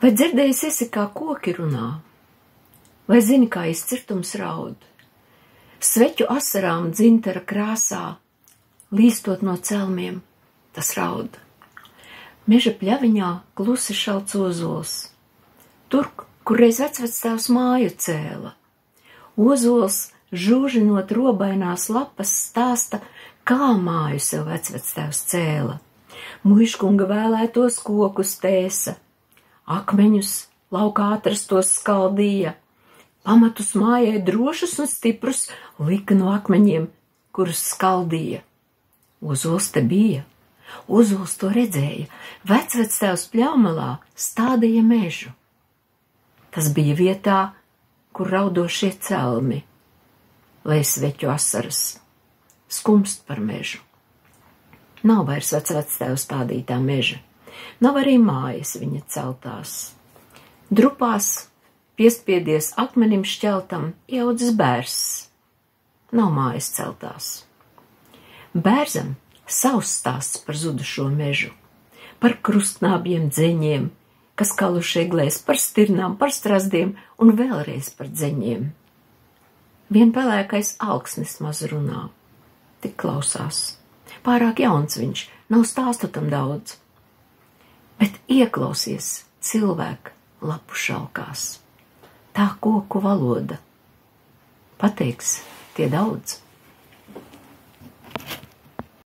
Vai dzirdējis esi, kā koki runā? Vai zini, kā izcirtums raud? Sveķu asarām dzintara krāsā, līstot no celmiem, tas raud. Meža pļaviņā klusi šalts ozols. Tur, kur reiz vecvectēvs māju cēla. Ozols, žūžinot robainās lapas, stāsta, kā māju sev vecvectēvs cēla. Muižkunga vēlētos kokus tēsa, akmeņus laukā atrastos skaldīja, pamatus mājai drošus un stiprus lika no akmeņiem, kurus skaldīja. Ozols te bija, ozols to redzēja, vecvectēvs pļaumalā stādīja mežu. Tas bija vietā, kur raudošie celmi, lai sveķu asaras, skumst par mežu. Nav vairs vecvectēvs stādītā meža, nav arī mājas viņa celtās. Drupās, piespiedies akmenim šķeltam, ieaudzis bērs, nav mājas celtās. Bērzam savs stāsts par zudušo mežu, par krustknābjiem dzeņiem, kas kaluši eglēs, par stirnām, par strazdiem un vēlreiz par dzeņiem. Vien pelēkais alksnis maz runā, tik klausās. Pārāk jauns viņš, nav stāstu tam daudz. Bet ieklausies cilvēka lapu šalkās, tā koku valoda. Pateiks tie daudz.